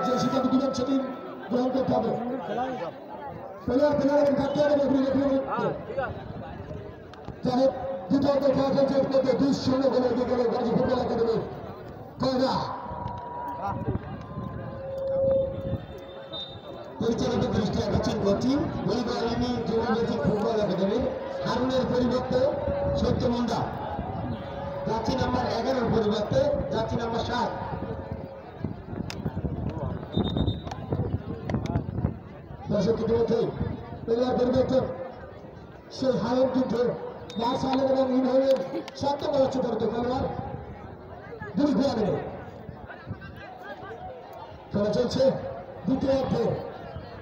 যে সিদ্ধান্ত দিবেন সেটি গ্রহণ করতে হবে। প্লেয়ার থাকতে হবে যাই হোক দ্বিতীয় খেলা চলছে এর মধ্যে 2-0 গোলে এগিয়ে গেল গাজী ফুটবল একাডেমি কয়রা। পরিচালকের দৃষ্টি আকর্ষণ করছি বলিবাহিনী যুবরাজি ফুটবল একাডেমির হারুনের পরিবর্তে সত্যমুন্ডা, যাচ্ছি নাম্বার 11 পরিবর্তে যাচ্ছি নাম্বার 7। দর্শক ইতিমধ্যে প্লেয়ার পরিবর্তন সেই হারুন কিন্তু লাশ আলেন এবং ইনভাইভের 7 নম্বর ছোট খেলোয়াড় দুই ঘোরা নেবে। খেলা চলছে দ্বিতীয় অর্ধে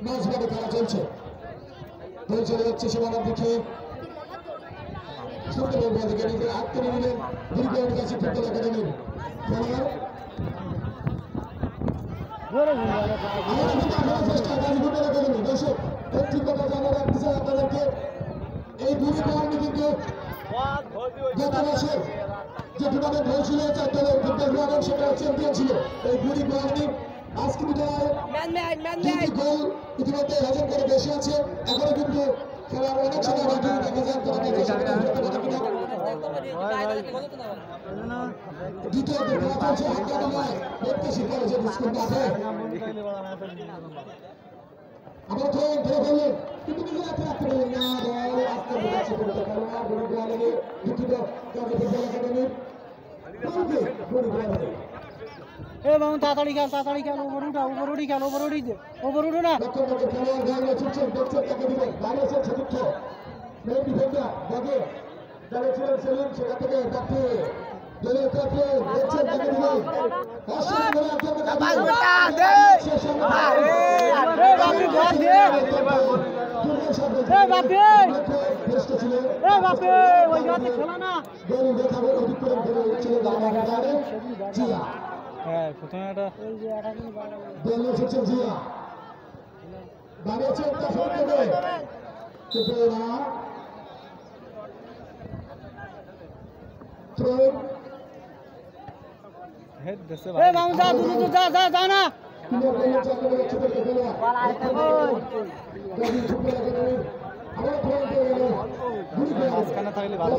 ম্যাচভাবে খেলা চলছে। দল চলে যাচ্ছে সীমানার দিকে সুন্দরবন দিকে নিজের আত্মীয় নিলেন দুর্গের কাছে ফুটবল একাডেমির খেলোয়াড় দর্শক একটি কথা জানা রাখতে চাই আপনাদেরকে, এই দুটি দলটি কিন্তু গত বছর যে টুর্নামেন্ট হয়েছিল 4 দলের ফুটবল টুর্নামেন্ট সেটা চ্যাম্পিয়ন ছিল। এই দুটি দলটি আজকে বিদ্যালয়ে গোল ইতিমধ্যে হজম করে বসে আছে। এখনো কিন্তু খেলার অনেক সময় বাকি দেখা যায় দ্বিতীয় খেলা চলছে আক্রমণে প্রত্যাশী কলেজে স্কুল মাঠে আবার ধরে ফেললেন কিন্তু নিজে রাখতে পারলেন না। দুঃখিত গাজী ফুটবল একাডেমির এ বাবু তাড়াতাড়ি খেল ওপর উঠি খেল ওপর উঠো না। হ্যাঁ প্রথমে একটা যা না মাঝখানে থাকলে ভালো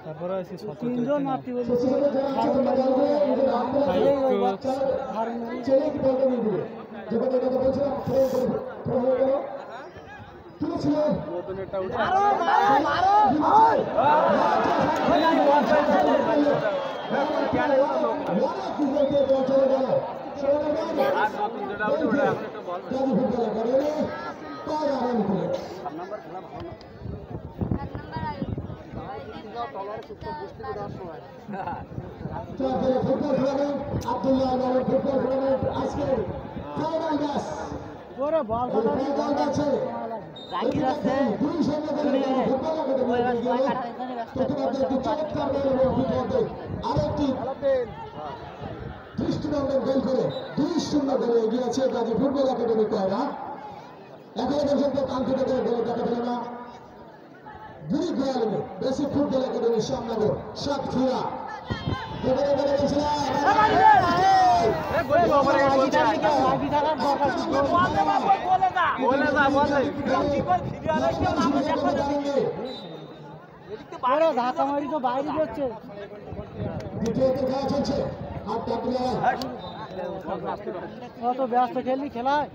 তারপরে তিনজন মাতৃ দৃষ্টিনন্দন গোল করে 2-0 গোলে এগিয়ে আছে গাজী ফুটবল একাডেমি কয়রা। এখনো পর্যন্ত কাঙ্ক্ষিত করে গোল দেখা পেল না দুই গোয়ালে বেসিক ফুটবল একাডেমির সামনাগর সাতক্ষীরা। ধাক্কা মারি তো বাইরে যাচ্ছে। কত ব্যস্ত খেললি খেলায়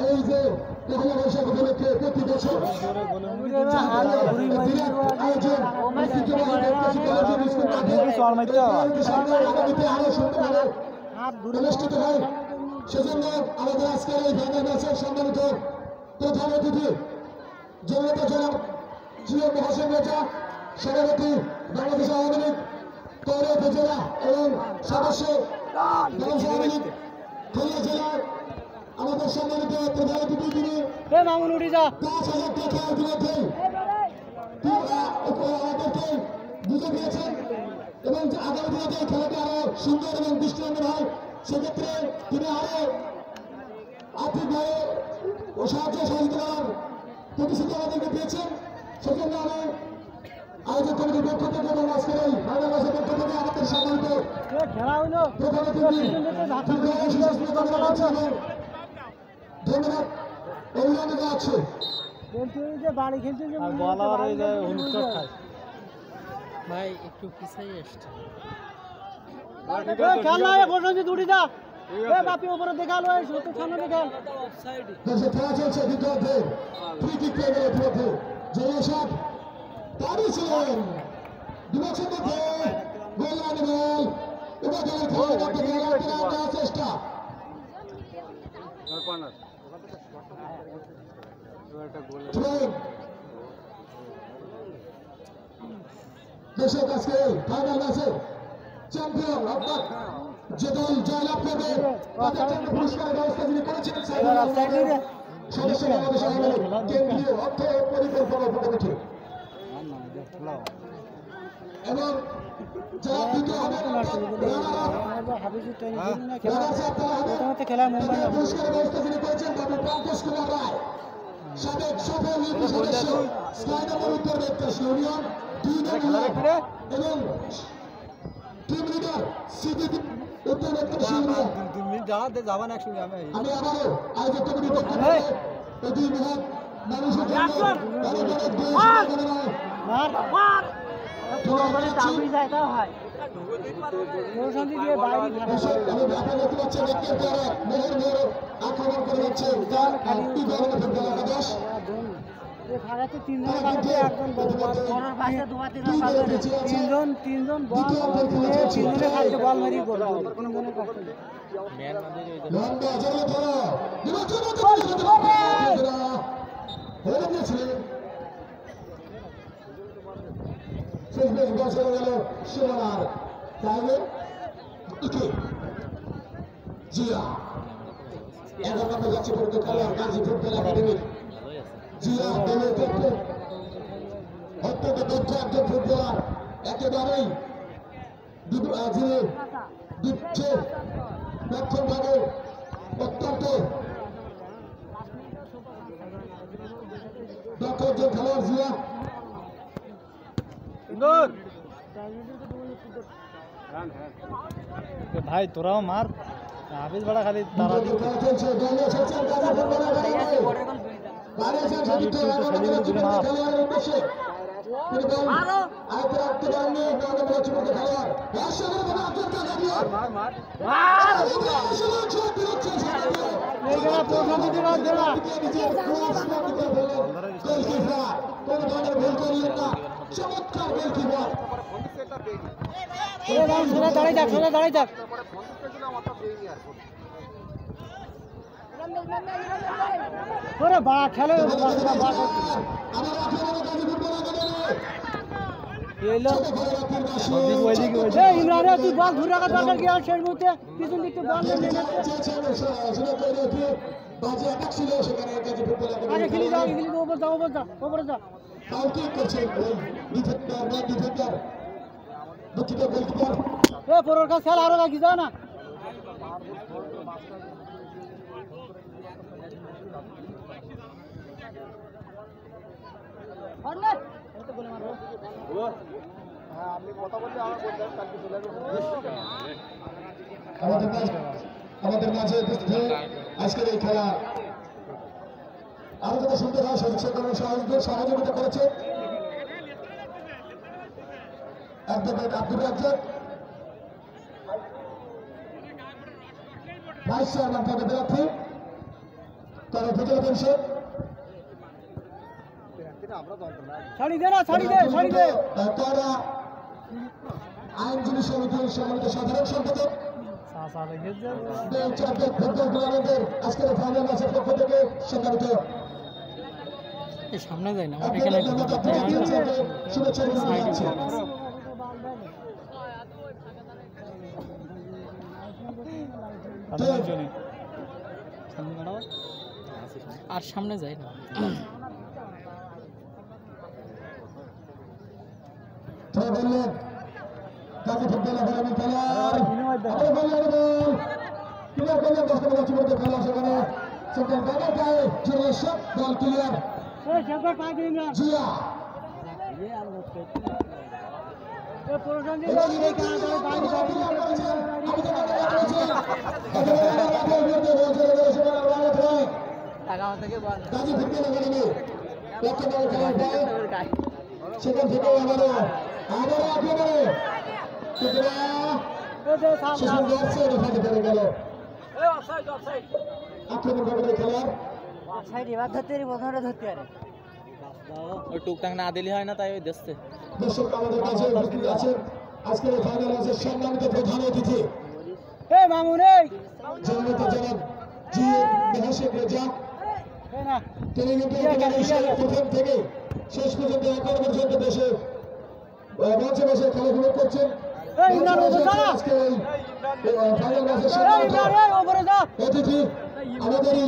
এই যে পহেলা বৈশাখ উপলক্ষে প্রতি বছর অনুষ্ঠিত হয়। সেজন্য আমাদের আজকের এই ফাইনাল ম্যাচের সম্মানিত প্রধান অতিথি জনতা জনাব জিএম হোসেন রাজা, সভাপতি বাংলাদেশ আওয়ামী লীগ কয়রা উপজেলা এবং সদস্য বাংলাদেশ আওয়ামী লীগ খুলনা জেলার আমাদের সম্মানিত প্রধান অতিথি তিনি মামুন উঠে যা ৫,০০০ টাকা ইতিমধ্যে আমাদেরকে বুঝে দিয়েছেন এবং আগামী দিনে যে খেলাটি আরো সুন্দর এবং দৃষ্টিনন্দন হয় সেক্ষেত্রে তিনি আরো আর্থিকভাবে ও সাহায্য সহযোগিতা করার প্রতিশ্রুতি আমাদেরকে দিয়েছেন। সেজন্য আমি আয়োজক কমিটির পক্ষ থেকে এবং আজকের এই ফাইনাল ম্যাচের পক্ষ থেকে আমাদের সম্মানিত খেলা হইলো প্রধান অতিথি ধন্যবাদ অভিনন্দন জানাচ্ছি। বাড়ি খেলছে ভাই একটু পিছাই আসছে খেলা প্রসেনজিৎ উঠে যা বাপি উপরে দেখাল সামনে দেখাল দর্শক খেলা চলছে দ্বিতীয়ার্ধে ফ্রি কিক পেয়ে গেল ইতিমধ্যে জয়সাদ দাঁড়িয়েছিলেন দুবছর মধ্যে গোল লাইনে বল এবার দলের খেলোয়াড়দের দেওয়ার চেষ্টা দর্শক আজকে ফাইনাল ম্যাচে চ্যাম্পিয়ন অর্থাৎ যে দল জয়লাভ করবে তাদের জন্য পুরস্কারের ব্যবস্থা যিনি করেছেন সদস্য বাংলাদেশ আওয়ামী লীগ কেন্দ্রীয় অর্থ পরিকল্পনা কমিটি এবং যারা দ্বিতীয় হবেন খেলা মুম্বাই পুরস্কারের ব্যবস্থা যিনি করেছেন বাবু পঙ্কজ কুমার রায় সাবেক সফল ইউপি সদস্য স্কাই নম্বর উত্তর বেত্তাস ইউনিয়ন 2 নম্বর এবং টিম লিডার সিদ্দিক উত্তর বেত্তাস ইউনিয়ন আমি আবারও আয়োজক কমিটির পক্ষ থেকে এই দুই মহৎ মানুষের আক্রমণ করে যাচ্ছে তিনজন বল মারি সীমানার তাহলে জিয়া 11 নম্বর যাচ্ছে পর্যন্ত খেলোয়াড় গাজী ফুটবল একাডেমি জিয়া দলের ক্যাপ্টেন অত্যন্ত দক্ষ একজন ফুটবলার একেবারেই যিনি দিচ্ছে রক্ষণভাবে অত্যন্ত দক্ষ একজন খেলোয়াড় জিয়া ভাই তোরাও মার হাফিজ বড়া খালি তারা চমৎকার গোলকিপার দাঁড়াই যাক দাঁড়াই যাক ওরে বা খেলে ইমরান তুই বল ঘুরে রাখার দরকার কি আর শেষ মুহূর্তে পিছন দিকতে বল আরে খেলি যাও ওপরে যা পরের কাছে খেলা আরো বাকি যাও না আমাদের মাঝে উপস্থিত হয়ে আজকের এই খেলা আরো যত সুন্দর হয় সকলের সহযোগিতা করেছে advocate Abdul Razzak vice chairman পদে প্রার্থী তার উপজেলা পরিষদ তারা আইনজীবী সমিতির সম্মানিত সাধারণ সম্পাদক ফুটবল টুর্নামেন্টের আজকের ফাইনাল ম্যাচের পক্ষ থেকে সম্মানিত সামনে যায় না শুভেচ্ছা জানাচ্ছি সামনে আর সামনে যাই না। বললেন গাজী ফুটবল একাডেমি খেলার ক্লিয়ার করলেন 10 নম্বর চিমড়িতে খেলা সেখানে সেকেন্ড ব্যাটার গায়ে চলে সব বল clear Zia Gazi football academy লক্ষ্য বল খেলার পর সেখান থেকে আবারও একেবারে টুকটাক না দিলে হয় না, তাই ওই দেখছে। দর্শক আমাদের কাছে উপস্থিত আছেন আজকের ফাইনাল ম্যাচের সম্মানিত প্রধান অতিথি জননেতা জনাব জি মেহাশেখ রেজা। তিনি কিন্তু প্রথম থেকে শেষ পর্যন্ত এখন পর্যন্ত দেশে মঞ্চে বসে খেলাধুলো করছেন। আজকে ফাইনাল ম্যাচের সম্মানিত অতিথি আমাদেরই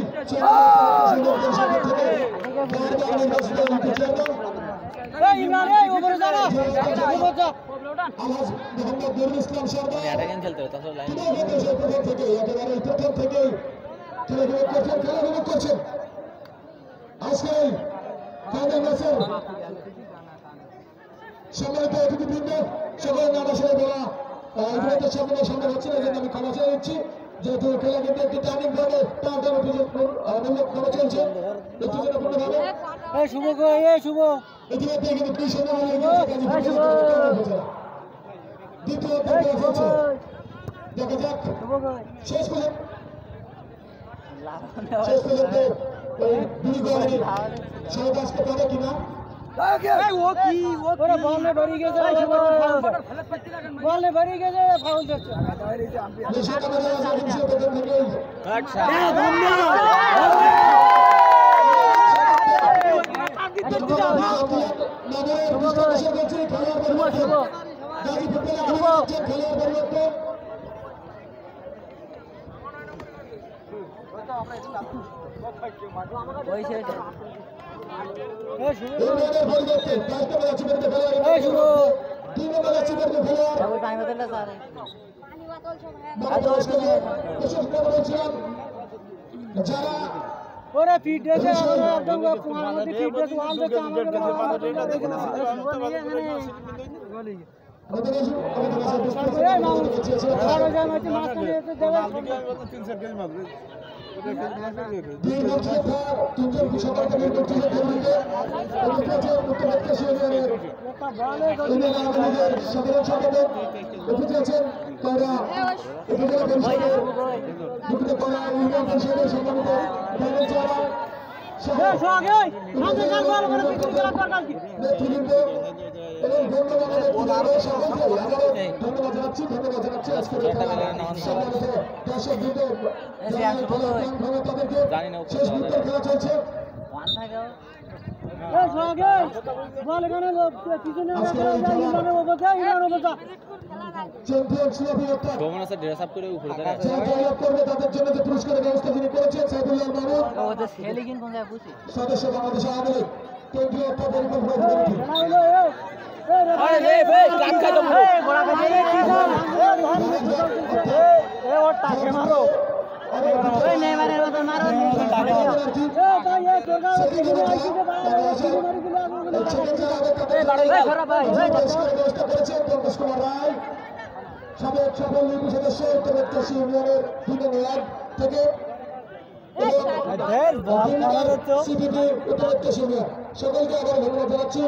খেলাধুলো করছেন। আজকে ফাইনাল ম্যাচের সম্মানিত অতিথিবৃন্দ সকলের নাম আসলে বলা ইতিমধ্যে সামনে হচ্ছে না, জন্য আমি ক্ষমা চেয়ে নিচ্ছি। যেহেতু খেলা কিন্তু একটি টার্নিং পর্বে টানা চলছে উত্তেজনাপূর্ণভাবে। ইতিমধ্যে কিন্তু 2 শূন্য দ্বিতীয় চলছে। দেখা যাক শেষ পর্যন্ত দুই গোল সহজ আসতে পারে কিনা। সদস্য বাংলাদেশ আওয়ামী লীগ কেন্দ্রীয় সাবেক সফল ইউপি সদস্য উত্তরপ্রদেশ ইউনিয়নের থেকে উত্তরপ্রদেশ ইউনিয়ন সকলকে আবার ধন্যবাদ জানাচ্ছি।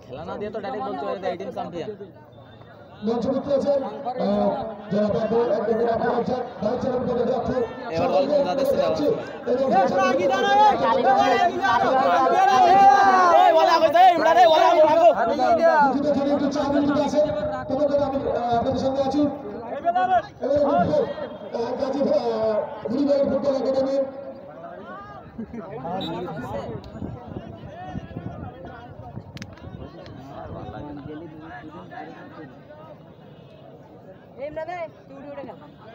খেলা না দিয়ে তো ডাইরেক্ট বলতে পারে এই টিম চ্যাম্পিয়ন। এবার বল কোন দাদা ছিল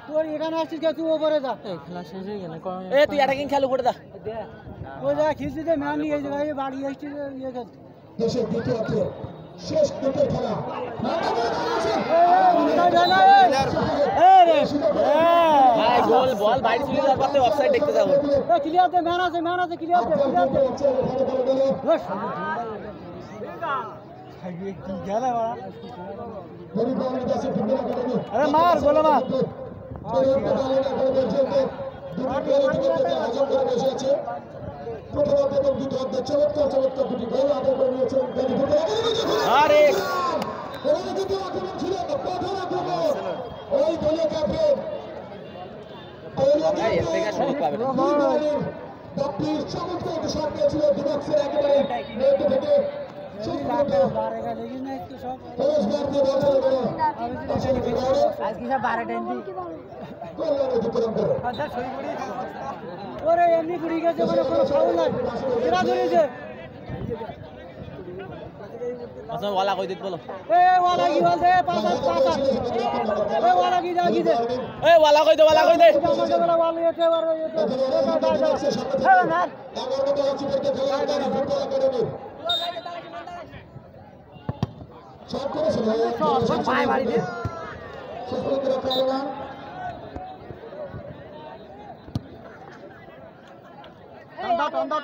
তোর এখানে আসছিস কে তুই ওপরে যা খেলা শেষ হয়ে গেল এ তুই অ্যাটাকিং খেল উপরে দা ওই যা খিস্তি দে ম্যান নিয়ে যাই বাড়ি আসছিস ইয়ে কর দেশের দ্বিতীয়ার্ধ শেষ ক্রিকেট খেলা ভাই গোল বল বাইরে চলে যাওয়ার পর অফসাইড দেখতে যাবো ক্লিয়ার দে ম্যান আছে ক্লিয়ার দে আরে মার গোল মার আরে ওরে এমনি ঘুরে গেছে মানে কোনো ফাউল নাই এরা ধরেছে আচ্ছা ওয়ালা কই দিত বলো এ ওয়ালা কি বলছে পাঁচ এ ওয়ালা কি যা কি দে এ ওয়ালা কই দে আমাকে বলা ওয়ালা এতে আর এতে হ্যাঁ না সব পায়ে মারি দে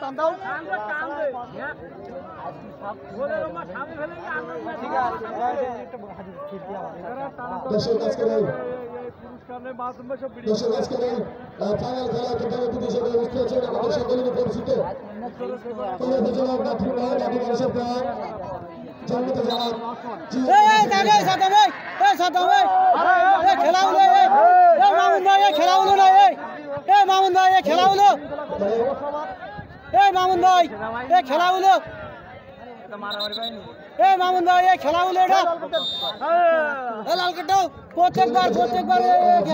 টান দাও ফাইনাল খেলা প্রধানমন্ত্রী হিসেবে উপস্থিত আছেন আমাদের সকলের পরিচিত জন্মতে যাওয়ার মামুন ভাই খেলা হলো মামুন ভাই খেলা হলো এটা লাল কাটাও প্রত্যেকবার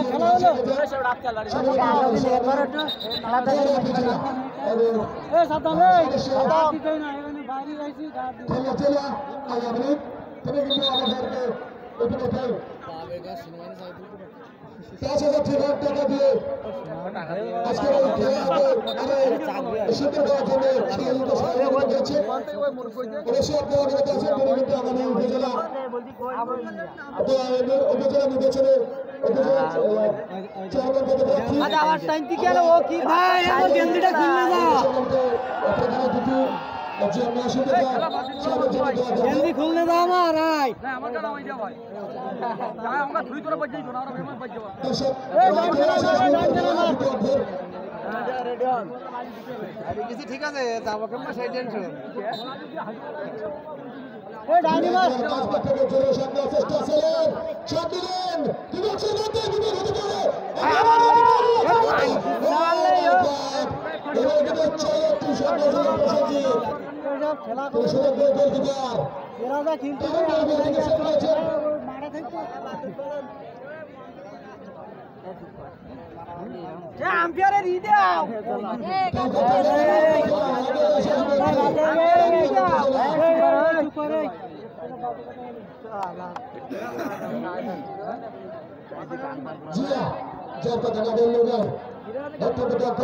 খেলা হলো টাকা দিয়ে আজকের এই খেলাকে দেওয়ার জন্য সহযোগিতা করেছে অবশ্যই আপনারা অবগত আছেন কিন্তু আমাদের উপজেলা নির্বাচনে খুলনে দাও আমার ঠিক আছে আমাকে সেই টেনশন খেলা এরা যা খেলতে মারা থাকতো আম্পায়ারের ই দাও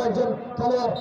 একজন খেলোয়াড়